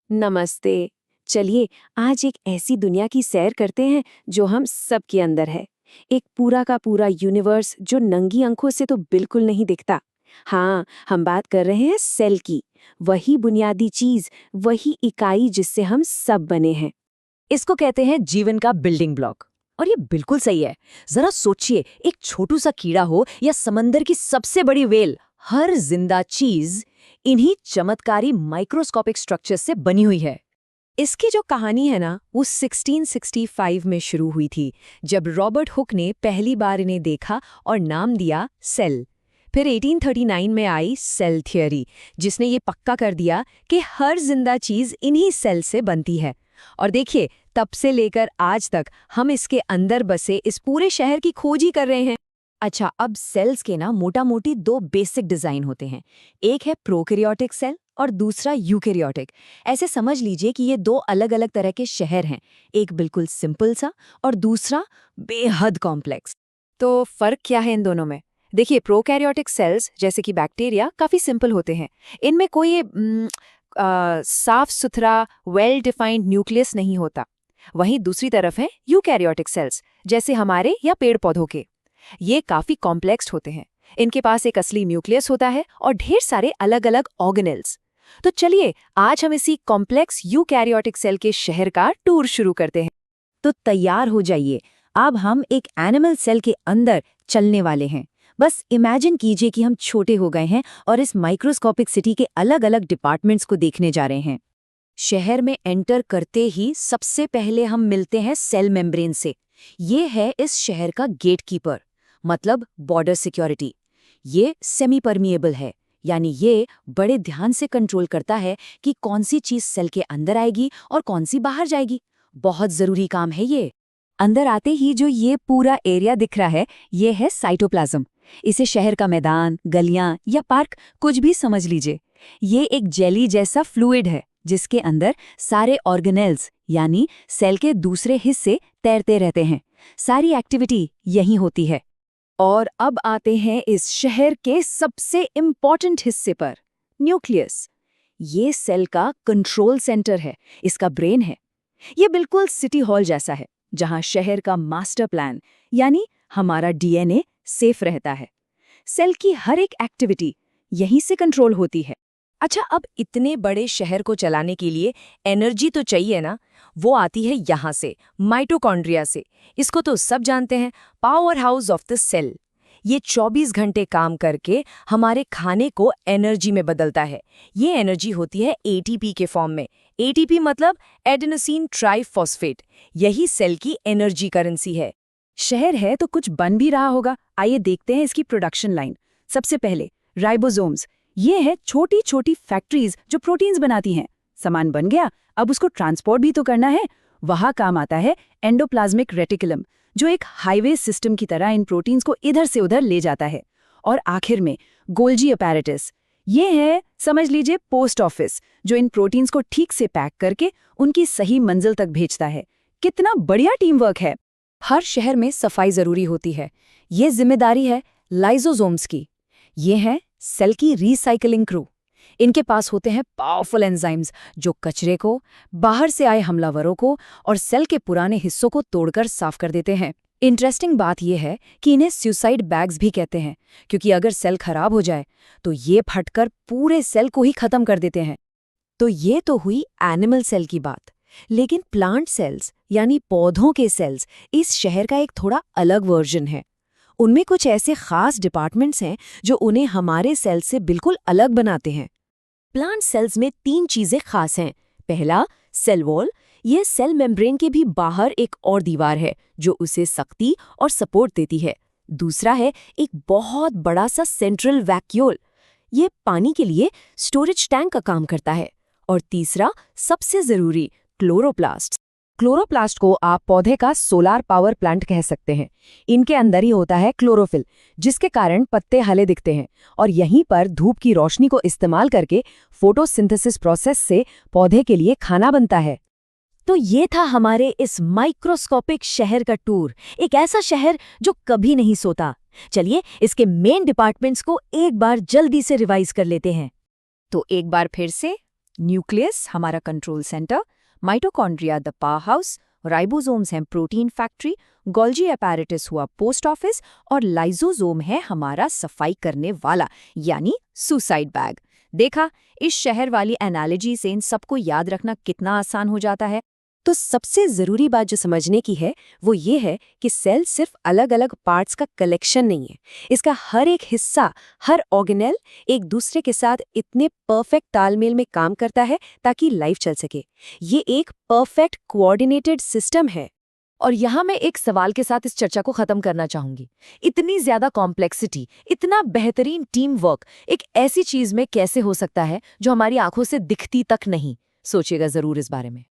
नमस्ते। चलिए आज एक ऐसी दुनिया की सैर करते हैं जो हम सब के अंदर है। एक पूरा का पूरा यूनिवर्स जो नंगी आंखों से तो बिल्कुल नहीं दिखता। हाँ, हम बात कर रहे हैं सेल की। वही बुनियादी चीज, वही इकाई जिससे हम सब बने हैं। इसको कहते हैं जीवन का बिल्डिंग ब्लॉक। और ये बिल्कुल सही है। जरा सोचिए, एक छोटू सा कीड़ा हो या समंदर की सबसे बड़ी वेल, हर जिंदा चीज इन्हीं चमत्कारी माइक्रोस्कोपिक स्ट्रक्चर से बनी हुई है। इसकी जो कहानी है ना, वो 1665 में शुरू हुई थी, जब रॉबर्ट हुक ने पहली बार इन्हें देखा और नाम दिया सेल। फिर 1839 में आई सेल थ्योरी, जिसने ये पक्का कर दिया कि हर जिंदा चीज इन्हीं सेल से बनती है। और देखिए, तब से लेकर आज तक हम इसके अंदर बसे इस पूरे शहर की खोज ही कर रहे हैं। अच्छा, अब सेल्स के ना मोटा मोटी दो बेसिक डिजाइन होते हैं। एक है प्रोकैरियोटिक सेल और दूसरा यूकैरियोटिक। ऐसे समझ लीजिए कि ये दो अलग अलग तरह के शहर हैं, एक बिल्कुल सिंपल सा और दूसरा बेहद कॉम्प्लेक्स। तो फर्क क्या है इन दोनों में? देखिए, प्रोकैरियोटिक सेल्स जैसे कि बैक्टीरिया काफी सिंपल होते हैं। इनमें कोई साफ सुथरा वेल डिफाइंड न्यूक्लियस नहीं होता। वहीं दूसरी तरफ है यूकैरियोटिक सेल्स, जैसे हमारे या पेड़ पौधों के। ये काफी कॉम्प्लेक्स होते हैं। इनके पास एक असली न्यूक्लियस होता है और ढेर सारे अलग अलग ऑर्गेनेल्स। तो चलिए आज हम इसी कॉम्प्लेक्स यूकैरियोटिक सेल के शहर का टूर शुरू करते हैं। तो तैयार हो जाइए, अब हम एक एनिमल सेल के अंदर चलने वाले हैं। बस इमेजिन कीजिए कि हम छोटे हो गए हैं और इस माइक्रोस्कोपिक सिटी के अलग अलग डिपार्टमेंट्स को देखने जा रहे हैं। शहर में एंटर करते ही सबसे पहले हम मिलते हैं सेल मेम्ब्रेन से। ये है इस शहर का गेटकीपर, मतलब बॉर्डर सिक्योरिटी। ये सेमी परमिएबल है, यानी ये बड़े ध्यान से कंट्रोल करता है कि कौन सी चीज सेल के अंदर आएगी और कौन सी बाहर जाएगी। बहुत जरूरी काम है ये। अंदर आते ही जो ये पूरा एरिया दिख रहा है, ये है साइटोप्लाज्म। इसे शहर का मैदान, गलियां या पार्क कुछ भी समझ लीजिए। ये एक जेली जैसा फ्लूइड है जिसके अंदर सारे ऑर्गेनेल्स यानी सेल के दूसरे हिस्से तैरते रहते हैं। सारी एक्टिविटी यहीं होती है। और अब आते हैं इस शहर के सबसे इम्पॉर्टेंट हिस्से पर, न्यूक्लियस। ये सेल का कंट्रोल सेंटर है, इसका ब्रेन है। ये बिल्कुल सिटी हॉल जैसा है, जहां शहर का मास्टर प्लान यानी हमारा डीएनए सेफ रहता है। सेल की हर एक एक्टिविटी यहीं से कंट्रोल होती है। अच्छा, अब इतने बड़े शहर को चलाने के लिए एनर्जी तो चाहिए ना। वो आती है यहाँ से, माइटोकॉन्ड्रिया से। इसको तो सब जानते हैं, powerhouse of the cell. ये 24 घंटे काम करके हमारे खाने को एनर्जी में बदलता है। ये एनर्जी होती है एटीपी के फॉर्म में। एटीपी मतलब एडेनोसिन ट्राइफॉस्फेट। यही सेल की एनर्जी करेंसी है। शहर है तो कुछ बन भी रहा होगा। आइए देखते हैं इसकी प्रोडक्शन लाइन। सबसे पहले राइबोसोम्स। ये है छोटी छोटी फैक्ट्रीज जो प्रोटीन्स बनाती हैं। सामान बन गया, अब उसको ट्रांसपोर्ट भी तो करना है। वहां काम आता है एंडोप्लाज्मिक रेटिकुलम, जो एक हाईवे सिस्टम की तरह इन प्रोटीन्स को इधर से उधर ले जाता है। और आखिर में गोल्जी अपैरेटस। ये है, समझ लीजिए, पोस्ट ऑफिस, जो इन प्रोटीन्स को ठीक से पैक करके उनकी सही मंजिल तक भेजता है। कितना बढ़िया टीम वर्क है। हर शहर में सफाई जरूरी होती है। ये जिम्मेदारी है लाइसोसोम्स की। ये है सेल की रीसाइकलिंग क्रू। इनके पास होते हैं पावरफुल एंजाइम्स जो कचरे को, बाहर से आए हमलावरों को और सेल के पुराने हिस्सों को तोड़कर साफ कर देते हैं। इंटरेस्टिंग बात यह है कि इन्हें सुसाइड बैग्स भी कहते हैं, क्योंकि अगर सेल खराब हो जाए तो ये फटकर पूरे सेल को ही खत्म कर देते हैं। तो ये तो हुई एनिमल सेल की बात। लेकिन प्लांट सेल्स यानी पौधों के सेल्स इस शहर का एक थोड़ा अलग वर्जन है। उनमें कुछ ऐसे खास डिपार्टमेंट्स हैं जो उन्हें हमारे सेल से बिल्कुल अलग बनाते हैं। प्लांट सेल्स में 3 चीजें खास हैं। पहला, सेल वॉल। यह सेल मेम्ब्रेन के भी बाहर एक और दीवार है जो उसे सख्ती और सपोर्ट देती है। दूसरा है एक बहुत बड़ा सा सेंट्रल वैक्यूल। ये पानी के लिए स्टोरेज टैंक का काम करता है। और तीसरा, सबसे जरूरी, क्लोरोप्लास्ट। क्लोरोप्लास्ट को आप पौधे का सोलार पावर प्लांट कह सकते हैं। इनके अंदर ही होता है क्लोरोफिल, जिसके कारण पत्ते हले दिखते हैं। और यहीं पर धूप की रोशनी को इस्तेमाल करके फोटोसिंथेसिस प्रोसेस से पौधे के लिए खाना बनता है। तो ये था हमारे इस माइक्रोस्कोपिक शहर का टूर। एक ऐसा शहर जो कभी नहीं सोता। चलिए इसके मेन डिपार्टमेंट्स को एक बार जल्दी से रिवाइज कर लेते हैं। तो एक बार फिर से, न्यूक्लियस हमारा control centre, mitochondria the power house, ribosomes हैं प्रोटीन फैक्ट्री, गोल्जी अपैरेटस हुआ पोस्ट ऑफिस और लाइसोसोम है हमारा सफाई करने वाला यानी सुसाइड बैग। देखा, इस शहर वाली एनालॉजी से इन सबको याद रखना कितना आसान हो जाता है। तो सबसे जरूरी बात जो समझने की है वो ये है कि सेल सिर्फ अलग अलग पार्ट्स का कलेक्शन नहीं है। इसका हर एक हिस्सा, हर ऑर्गेनेल एक दूसरे के साथ इतने परफेक्ट तालमेल में काम करता है ताकि लाइफ चल सके। ये एक परफेक्ट कोऑर्डिनेटेड सिस्टम है। और यहाँ मैं एक सवाल के साथ इस चर्चा को खत्म करना चाहूंगी। इतनी ज्यादा कॉम्प्लेक्सिटी, इतना बेहतरीन टीम वर्क एक ऐसी चीज में कैसे हो सकता है जो हमारी आंखों से दिखती तक नहीं? सोचिएगा जरूर इस बारे में।